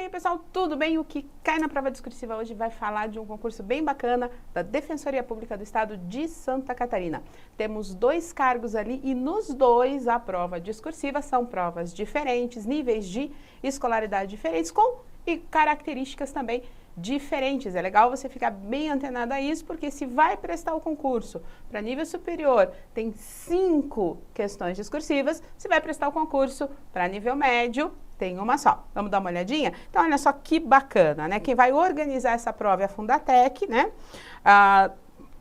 aí, pessoal, tudo bem? O que cai na prova discursiva hoje vai falar de um concurso bem bacana da Defensoria Pública do Estado de Santa Catarina. Temos 2 cargos ali e nos 2 a prova discursiva são provas diferentes, níveis de escolaridade diferentes e características também diferentes. É legal você ficar bem antenado a isso, porque se vai prestar o concurso para nível superior, tem 5 questões discursivas, se vai prestar o concurso para nível médio, tem uma só. Vamos dar uma olhadinha? Então, olha só que bacana, né? Quem vai organizar essa prova é a Fundatec, né? A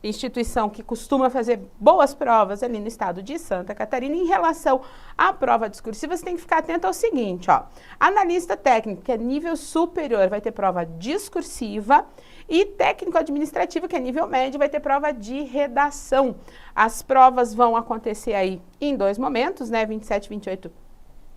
instituição que costuma fazer boas provas ali no estado de Santa Catarina. Em relação à prova discursiva, você tem que ficar atento ao seguinte, ó. Analista técnico, que é nível superior, vai ter prova discursiva, e técnico administrativo, que é nível médio, vai ter prova de redação. As provas vão acontecer aí em 2 momentos, né? 27 e 28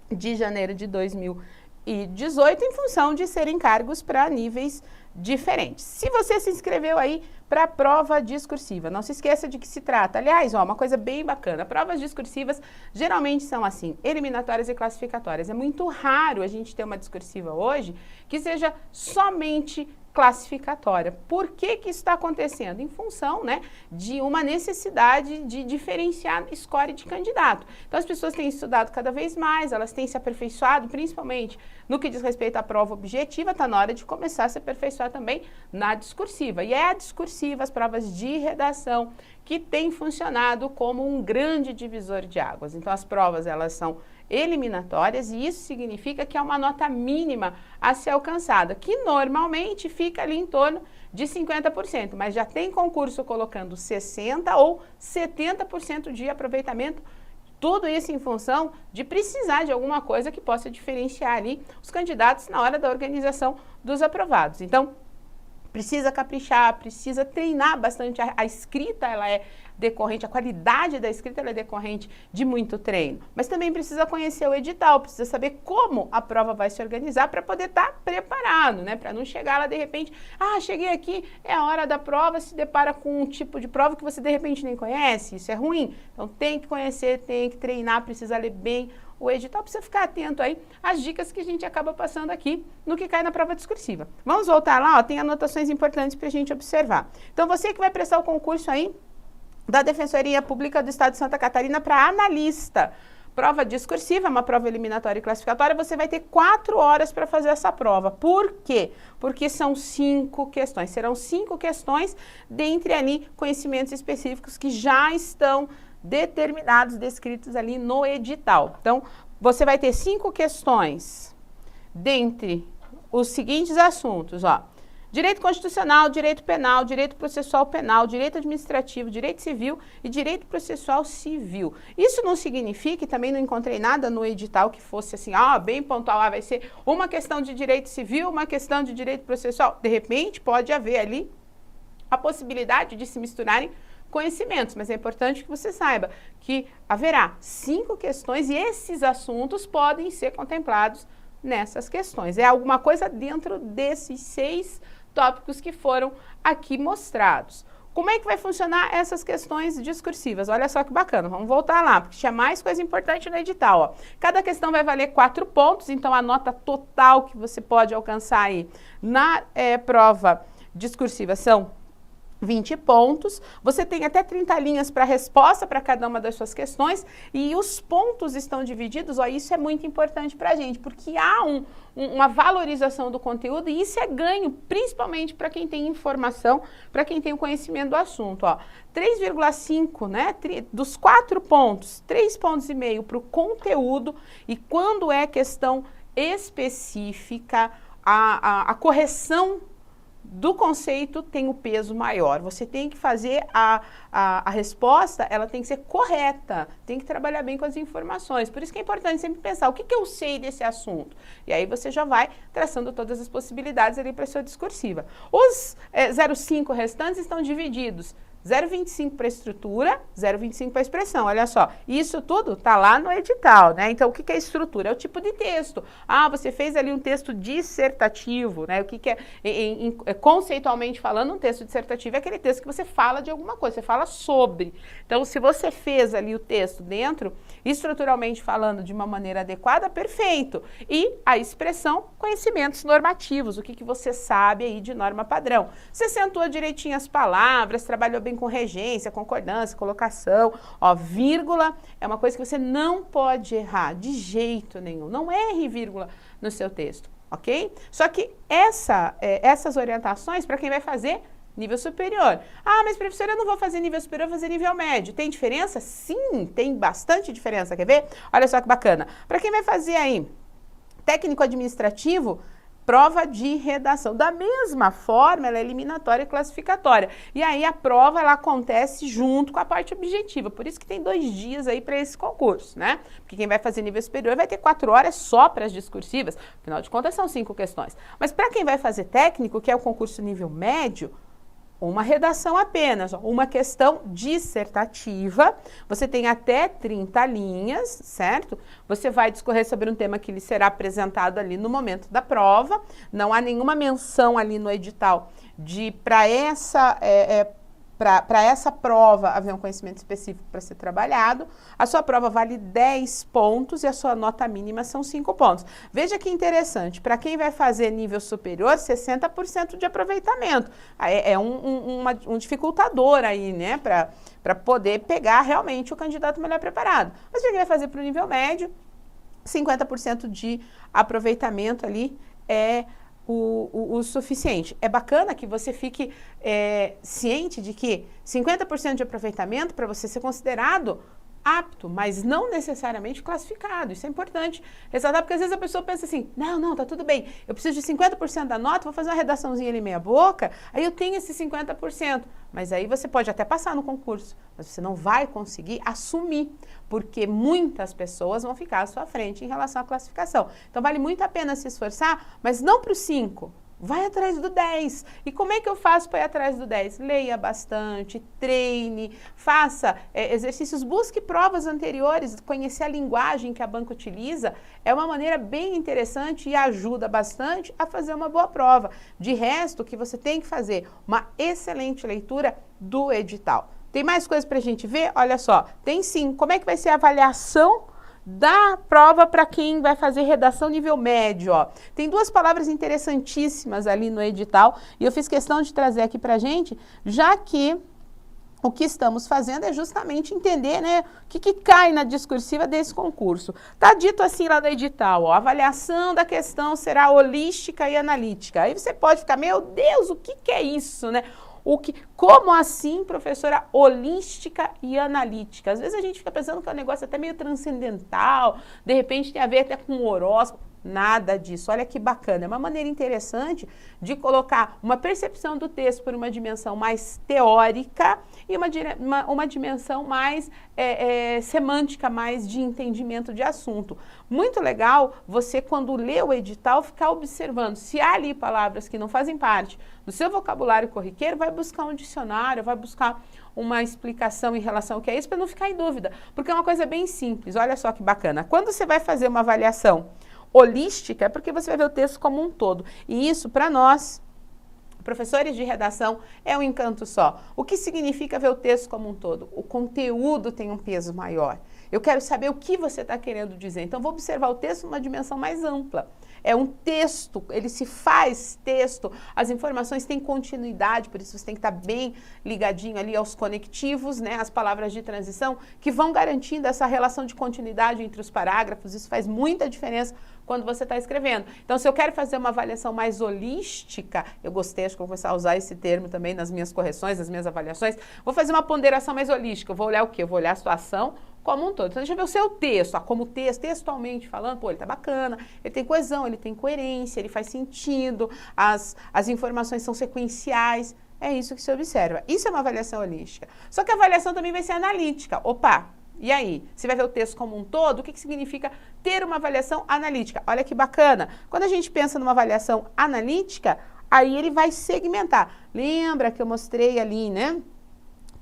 de janeiro de 2018, em função de serem cargos para níveis diferentes. Se você se inscreveu aí para a prova discursiva, não se esqueça de que se trata, aliás, ó, uma coisa bem bacana, provas discursivas geralmente são assim, eliminatórias e classificatórias. É muito raro a gente ter uma discursiva hoje que seja somente classificatória. Por que que isso está acontecendo? Em função, né, de uma necessidade de diferenciar score de candidato. Então, as pessoas têm estudado cada vez mais, elas têm se aperfeiçoado, principalmente no que diz respeito à prova objetiva, está na hora de começar a se aperfeiçoar também na discursiva. E é a discursiva, as provas de redação, que tem funcionado como um grande divisor de águas. Então, as provas, elas são eliminatórias e isso significa que é uma nota mínima a ser alcançada, que normalmente fica ali em torno de 50%, mas já tem concurso colocando 60% ou 70% de aproveitamento, tudo isso em função de precisar de alguma coisa que possa diferenciar ali os candidatos na hora da organização dos aprovados. Então, precisa caprichar, precisa treinar bastante. A escrita, ela é decorrente, a qualidade da escrita ela é decorrente de muito treino. Mas também precisa conhecer o edital, precisa saber como a prova vai se organizar para poder estar preparado, né? Para não chegar lá de repente, cheguei aqui, é a hora da prova, se depara com um tipo de prova que você de repente nem conhece, isso é ruim. Então tem que conhecer, tem que treinar, precisa ler bem o edital, precisa ficar atento aí às dicas que a gente acaba passando aqui no que cai na prova discursiva. Vamos voltar lá, ó, tem anotações importantes para a gente observar. Então, você que vai prestar o concurso aí da Defensoria Pública do Estado de Santa Catarina para analista, prova discursiva, uma prova eliminatória e classificatória, você vai ter 4 horas para fazer essa prova. Por quê? Porque são 5 questões, serão 5 questões dentre ali conhecimentos específicos que já estão determinados, descritos ali no edital. Então, você vai ter 5 questões dentre os seguintes assuntos, ó. Direito constitucional, direito penal, direito processual penal, direito administrativo, direito civil e direito processual civil. Isso não significa, e também não encontrei nada no edital que fosse assim, bem pontual, vai ser uma questão de direito civil, uma questão de direito processual. De repente, pode haver ali a possibilidade de se misturarem conhecimentos, mas é importante que você saiba que haverá 5 questões e esses assuntos podem ser contemplados nessas questões. É alguma coisa dentro desses 6 tópicos que foram aqui mostrados. Como é que vai funcionar essas questões discursivas? Olha só que bacana, vamos voltar lá, porque tinha mais coisa importante no edital, ó. Cada questão vai valer 4 pontos, então a nota total que você pode alcançar aí na prova discursiva são 20 pontos, você tem até 30 linhas para resposta para cada uma das suas questões e os pontos estão divididos, isso é muito importante para a gente, porque há uma valorização do conteúdo e isso é ganho, principalmente para quem tem informação, para quem tem o conhecimento do assunto, 3,5, né, dos 4 pontos, 3,5 pontos para o conteúdo e quando é questão específica, a correção do conceito tem o peso maior. Você tem que fazer a resposta, ela tem que ser correta, tem que trabalhar bem com as informações. Por isso que é importante sempre pensar, o que eu sei desse assunto? E aí você já vai traçando todas as possibilidades ali para a sua discursiva. Os 0,5 restantes estão divididos 0,25 para estrutura, 0,25 para expressão. Olha só, isso tudo tá lá no edital, né? Então, o que é estrutura? É o tipo de texto. Ah, você fez ali um texto dissertativo, né? O que é, conceitualmente falando, um texto dissertativo é aquele texto que você fala de alguma coisa, você fala sobre. Então, se você fez ali o texto dentro, estruturalmente falando de uma maneira adequada, perfeito. E a expressão, conhecimentos normativos, o que você sabe aí de norma padrão. Você acentua direitinho as palavras, trabalhou bem com regência, concordância, colocação, ó, vírgula é uma coisa que você não pode errar de jeito nenhum, não erre vírgula no seu texto, ok? Só que essas orientações para quem vai fazer nível superior. Ah, mas professora, eu não vou fazer nível superior, vou fazer nível médio. Tem diferença? Sim, tem bastante diferença, quer ver? Olha só que bacana. Para quem vai fazer aí técnico administrativo, prova de redação. Da mesma forma, ela é eliminatória e classificatória. E aí a prova, ela acontece junto com a parte objetiva. Por isso que tem 2 dias aí para esse concurso, né? Porque quem vai fazer nível superior vai ter 4 horas só para as discursivas. Afinal de contas, são 5 questões. Mas para quem vai fazer técnico, que é o concurso nível médio, uma redação apenas, uma questão dissertativa, você tem até 30 linhas, certo? Você vai discorrer sobre um tema que lhe será apresentado ali no momento da prova, não há nenhuma menção ali no edital de para essa prova haver um conhecimento específico para ser trabalhado. A sua prova vale 10 pontos e a sua nota mínima são 5 pontos. Veja que interessante, para quem vai fazer nível superior, 60% de aproveitamento. É um dificultador aí, né, para poder pegar realmente o candidato melhor preparado. Mas para quem vai fazer para o nível médio, 50% de aproveitamento ali é o suficiente. É bacana que você fique ciente de que 50% de aproveitamento para você ser considerado apto, mas não necessariamente classificado. Isso é importante ressaltar, porque às vezes a pessoa pensa assim, não, tá tudo bem, eu preciso de 50% da nota, vou fazer uma redaçãozinha ali meia boca, aí eu tenho esse 50%. Mas aí você pode até passar no concurso, mas você não vai conseguir assumir, porque muitas pessoas vão ficar à sua frente em relação à classificação. Então vale muito a pena se esforçar, mas não para o 5. Vai atrás do 10. E como é que eu faço para ir atrás do 10? Leia bastante, treine, faça exercícios, busque provas anteriores, conhecer a linguagem que a banca utiliza. É uma maneira bem interessante e ajuda bastante a fazer uma boa prova. De resto, o que você tem que fazer? Uma excelente leitura do edital. Tem mais coisas para a gente ver? Olha só, tem sim. Como é que vai ser a avaliação da prova para quem vai fazer redação nível médio, ó. Tem 2 palavras interessantíssimas ali no edital e eu fiz questão de trazer aqui pra gente, já que o que estamos fazendo é justamente entender, né, o que cai na discursiva desse concurso. Tá dito assim lá no edital, ó, a avaliação da questão será holística e analítica. Aí você pode ficar, meu Deus, o que é isso, né? Como assim, professora, holística e analítica? Às vezes a gente fica pensando que é um negócio até meio transcendental, de repente tem a ver até com o horóscopo. Nada disso. Olha que bacana. É uma maneira interessante de colocar uma percepção do texto por uma dimensão mais teórica e uma dimensão mais semântica, mais de entendimento de assunto. Muito legal você, quando lê o edital, ficar observando. Se há ali palavras que não fazem parte do seu vocabulário corriqueiro, vai buscar um dicionário, vai buscar uma explicação em relação ao que é isso, para não ficar em dúvida. Porque é uma coisa bem simples. Olha só que bacana. Quando você vai fazer uma avaliação holística, é porque você vai ver o texto como um todo. E isso, para nós, professores de redação, é um encanto só. O que significa ver o texto como um todo? O conteúdo tem um peso maior. Eu quero saber o que você está querendo dizer. Então, vou observar o texto numa dimensão mais ampla. É um texto, ele se faz texto, as informações têm continuidade, por isso você tem que estar bem ligadinho ali aos conectivos, né, as palavras de transição, que vão garantindo essa relação de continuidade entre os parágrafos. Isso faz muita diferença quando você está escrevendo. Então, se eu quero fazer uma avaliação mais holística, eu gostei, acho que vou começar a usar esse termo também nas minhas correções, nas minhas avaliações, vou fazer uma ponderação mais holística. Eu vou olhar o quê? Eu vou olhar a situação como um todo. Então, deixa eu ver o seu texto, como texto, textualmente falando, pô, ele tá bacana, ele tem coesão, ele tem coerência, ele faz sentido, as informações são sequenciais. É isso que se observa. Isso é uma avaliação holística. Só que a avaliação também vai ser analítica. Opa! E aí? Você vai ver o texto como um todo? O que significa ter uma avaliação analítica? Olha que bacana. Quando a gente pensa numa avaliação analítica, aí ele vai segmentar. Lembra que eu mostrei ali, né?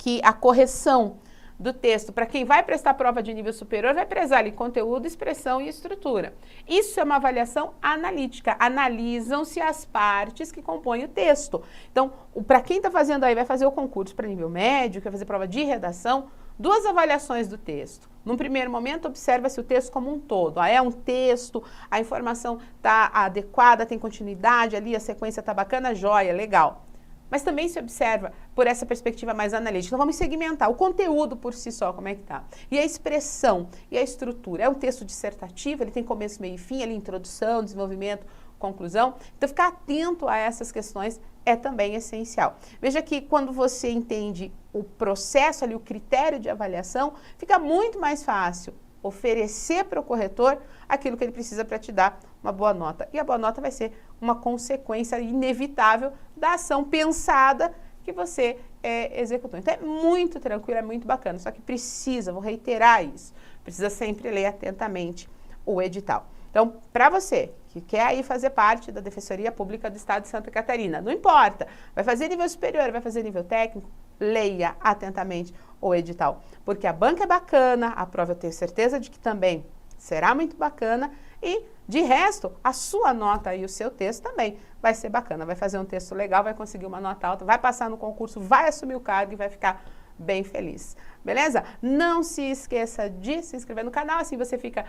que a correção do texto, para quem vai prestar prova de nível superior, vai prezar ali conteúdo, expressão e estrutura. Isso é uma avaliação analítica. Analisam-se as partes que compõem o texto. Então, para quem está fazendo aí, vai fazer o concurso para nível médio, quer fazer prova de redação, 2 avaliações do texto. Num primeiro momento, observa-se o texto como um todo. É um texto, a informação está adequada, tem continuidade ali, a sequência está bacana, joia, legal. Mas também se observa por essa perspectiva mais analítica. Então, vamos segmentar o conteúdo por si só, como é que tá. E a expressão, e a estrutura. É um texto dissertativo, ele tem começo, meio e fim, ali introdução, desenvolvimento, conclusão. Então, ficar atento a essas questões é também essencial. Veja que quando você entende o processo ali, o critério de avaliação, fica muito mais fácil oferecer para o corretor aquilo que ele precisa para te dar uma boa nota. E a boa nota vai ser uma consequência inevitável da ação pensada que você executou. Então é muito tranquilo, é muito bacana, só que precisa, vou reiterar isso, precisa sempre ler atentamente o edital. Então, para você que quer aí fazer parte da Defensoria Pública do Estado de Santa Catarina, não importa, vai fazer nível superior, vai fazer nível técnico, leia atentamente o edital, porque a banca é bacana, a prova eu tenho certeza de que também será muito bacana e, de resto, a sua nota e o seu texto também vai ser bacana, vai fazer um texto legal, vai conseguir uma nota alta, vai passar no concurso, vai assumir o cargo e vai ficar bem feliz, beleza? Não se esqueça de se inscrever no canal, assim você fica,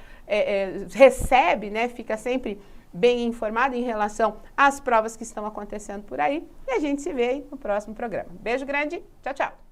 recebe, né, fica sempre bem informado em relação às provas que estão acontecendo por aí e a gente se vê aí no próximo programa. Beijo grande, tchau, tchau!